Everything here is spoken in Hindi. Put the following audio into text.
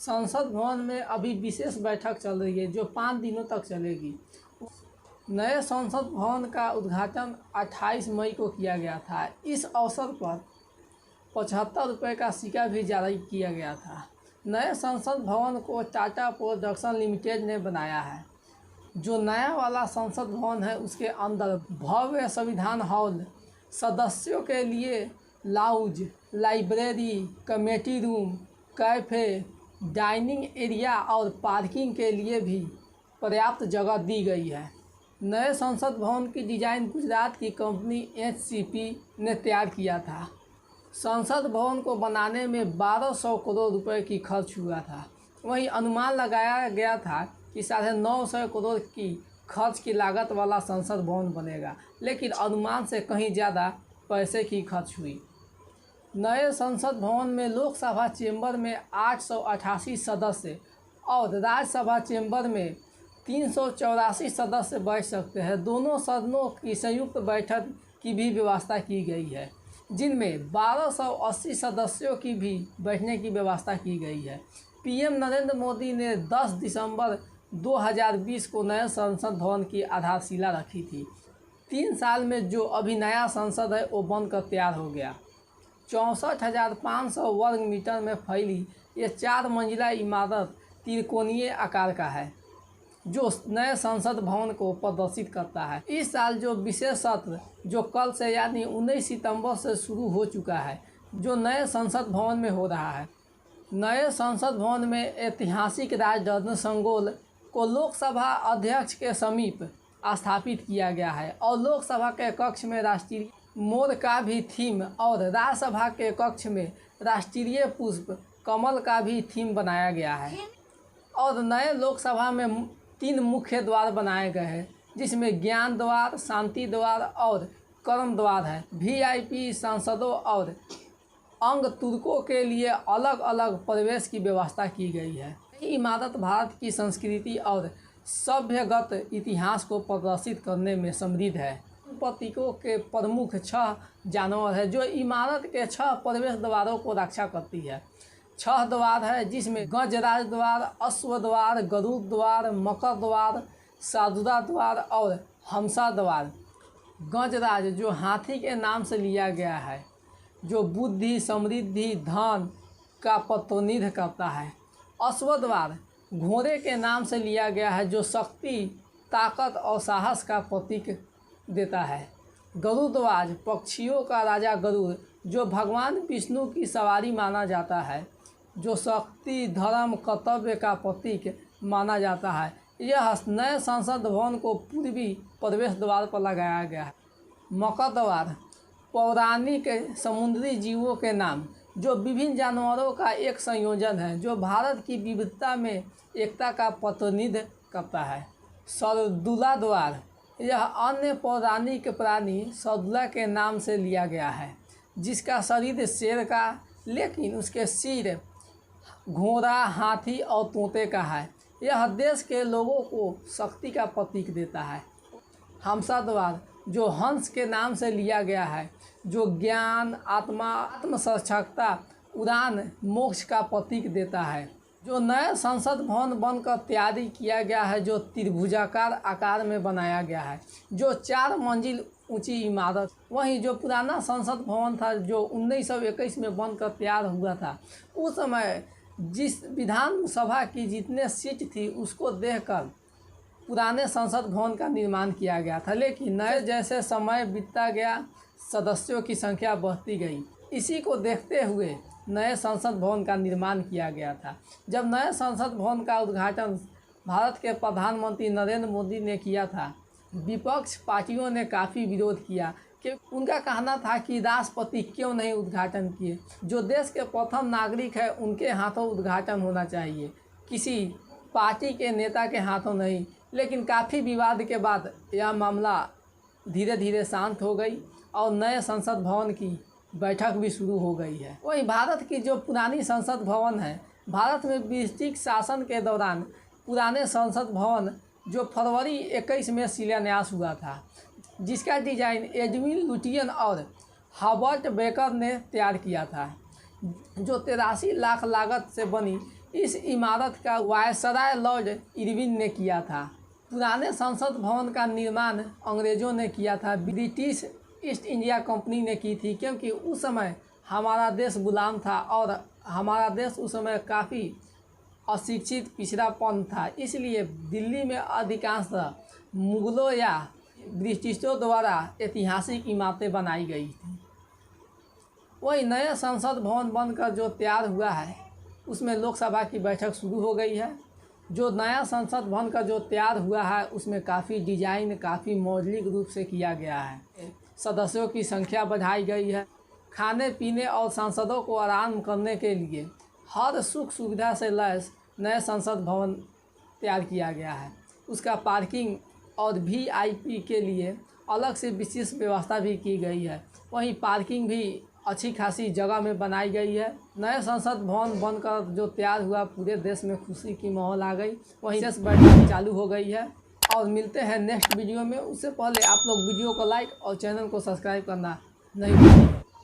संसद भवन में अभी विशेष बैठक चल रही है जो 5 दिनों तक चलेगी। नए संसद भवन का उद्घाटन 28 मई को किया गया था। इस अवसर पर 75 रुपये का सिक्का भी जारी किया गया था। नए संसद भवन को टाटा प्रोडक्शन लिमिटेड ने बनाया है। जो नया वाला संसद भवन है उसके अंदर भव्य संविधान हॉल, सदस्यों के लिए lounge, library, committee room, cafe, dining area और पार्किंग के लिए भी पर्याप्त जगह दी गई है। नए संसद भवन की डिज़ाइन गुजरात की कंपनी HCP ने तैयार किया था। संसद भवन को बनाने में 1200 करोड़ रुपए की खर्च हुआ था। वहीं अनुमान लगाया गया था कि 950 करोड़ की खर्च की लागत वाला संसद भवन बनेगा, लेकिन अनुमान से कहीं ज़्यादा पैसे की खर्च हुई। नए संसद भवन में लोकसभा चेंबर में 888 सदस्य और राज्यसभा चेंबर में 384 सदस्य बैठ सकते हैं। दोनों सदनों की संयुक्त बैठक की भी व्यवस्था की गई है, जिनमें 1280 सदस्यों की भी बैठने की व्यवस्था की गई है। PM नरेंद्र मोदी ने 10 दिसंबर 2020 को नए संसद भवन की आधारशिला रखी थी। 3 साल में जो अभी नया संसद है वो बनकर तैयार हो गया। 64,500 वर्ग मीटर में फैली ये 4 मंजिला इमारत त्रिकोणीय आकार का है, जो नए संसद भवन को प्रदर्शित करता है। इस साल जो विशेष सत्र जो कल से यानी 19 सितंबर से शुरू हो चुका है, जो नए संसद भवन में हो रहा है। नए संसद भवन में ऐतिहासिक राजरत्न संगोल को लोकसभा अध्यक्ष के समीप स्थापित किया गया है और लोकसभा के कक्ष में राष्ट्रीय मोर का भी थीम और राज्यसभा के कक्ष में राष्ट्रीय पुष्प कमल का भी थीम बनाया गया है। और नए लोकसभा में 3 मुख्य द्वार बनाए गए हैं, जिसमें ज्ञान द्वार, शांति द्वार और कर्म द्वार है। VIP सांसदों और अंग तुर्कों के लिए अलग अलग प्रवेश की व्यवस्था की गई है। इमारत भारत की संस्कृति और सभ्यगत इतिहास को प्रदर्शित करने में समृद्ध है। प्रतीकों के प्रमुख 6 जानवर है, जो इमारत के 6 प्रवेश द्वारों को रक्षा करती है। 6 द्वार है, जिसमें गजराज द्वार, अश्व द्वार, गरुड़ द्वार, मकर द्वार, साधुरा द्वार और हमसा द्वार। गजराज जो हाथी के नाम से लिया गया है, जो बुद्धि, समृद्धि, धन का प्रतिनिधित्व करता है। अश्व द्वार घोड़े के नाम से लिया गया है, जो शक्ति, ताकत और साहस का प्रतीक देता है। गरुड़ ध्वज पक्षियों का राजा गरुड़, जो भगवान विष्णु की सवारी माना जाता है, जो शक्ति, धर्म, कर्तव्य का प्रतीक माना जाता है। यह नए संसद भवन को पूर्वी प्रवेश द्वार पर लगाया गया है। मकर द्वार पौराणिक समुद्री जीवों के नाम, जो विभिन्न जानवरों का एक संयोजन है, जो भारत की विविधता में एकता का प्रतिनिधित्व करता है। सरदुला द्वार यह अन्य पौराणिक प्राणी सरदुला के नाम से लिया गया है, जिसका शरीर शेर का लेकिन उसके सिर घोड़ा, हाथी और तोते का है। यह देश के लोगों को शक्ति का प्रतीक देता है। हमसा द्वार जो हंस के नाम से लिया गया है, जो ज्ञान, आत्मसाक्षात्कार, उड़ान, मोक्ष का प्रतीक देता है। जो नए संसद भवन बनकर तैयारी किया गया है, जो त्रिभुजाकार आकार में बनाया गया है, जो 4 मंजिल ऊंची इमारत। वहीं जो पुराना संसद भवन था, जो 1921 में बनकर तैयार हुआ था, उस समय जिस विधानसभा की जितने सीट थी उसको देखकर पुराने संसद भवन का निर्माण किया गया था। लेकिन नए जैसे समय बीतता गया, सदस्यों की संख्या बढ़ती गई। इसी को देखते हुए नए संसद भवन का निर्माण किया गया था। जब नए संसद भवन का उद्घाटन भारत के प्रधानमंत्री नरेंद्र मोदी ने किया था, विपक्ष पार्टियों ने काफ़ी विरोध किया कि उनका कहना था कि राष्ट्रपति क्यों नहीं उद्घाटन किए। जो देश के प्रथम नागरिक है उनके हाथों उद्घाटन होना चाहिए, किसी पार्टी के नेता के हाथों नहीं। लेकिन काफ़ी विवाद के बाद यह मामला धीरे धीरे शांत हो गई और नए संसद भवन की बैठक भी शुरू हो गई है। वहीं भारत की जो पुरानी संसद भवन है, भारत में ब्रिटिश शासन के दौरान पुराने संसद भवन जो फरवरी 21 में शिलान्यास हुआ था, जिसका डिज़ाइन एडविन लुटियन और हॉवर्ड बेकर ने तैयार किया था, जो 83 लाख लागत से बनी इस इमारत का वायसराय लॉर्ड इरविन ने किया था। पुराने संसद भवन का निर्माण अंग्रेज़ों ने किया था, ब्रिटिश ईस्ट इंडिया कंपनी ने की थी, क्योंकि उस समय हमारा देश गुलाम था और हमारा देश उस समय काफ़ी अशिक्षित पिछड़ापन था। इसलिए दिल्ली में अधिकांशतः मुगलों या ब्रिटिशों द्वारा ऐतिहासिक इमारतें बनाई गई थी। वही नए संसद भवन बनकर जो तैयार हुआ है उसमें लोकसभा की बैठक शुरू हो गई है। जो नया संसद भवन का जो तैयार हुआ है उसमें काफ़ी डिजाइन काफ़ी मौलिक रूप से किया गया है। सदस्यों की संख्या बढ़ाई गई है। खाने पीने और सांसदों को आराम करने के लिए हर सुख सुविधा से लैस नए संसद भवन तैयार किया गया है। उसका पार्किंग और वीआईपी के लिए अलग से विशेष व्यवस्था भी की गई है। वहीं पार्किंग भी अच्छी खासी जगह में बनाई गई है। नए संसद भवन बनकर जो तैयार हुआ पूरे देश में खुशी की माहौल आ गई। वहीं विशेष बैठक चालू हो गई है और मिलते हैं नेक्स्ट वीडियो में। उससे पहले आप लोग वीडियो को लाइक और चैनल को सब्सक्राइब करना नहीं भूलिए।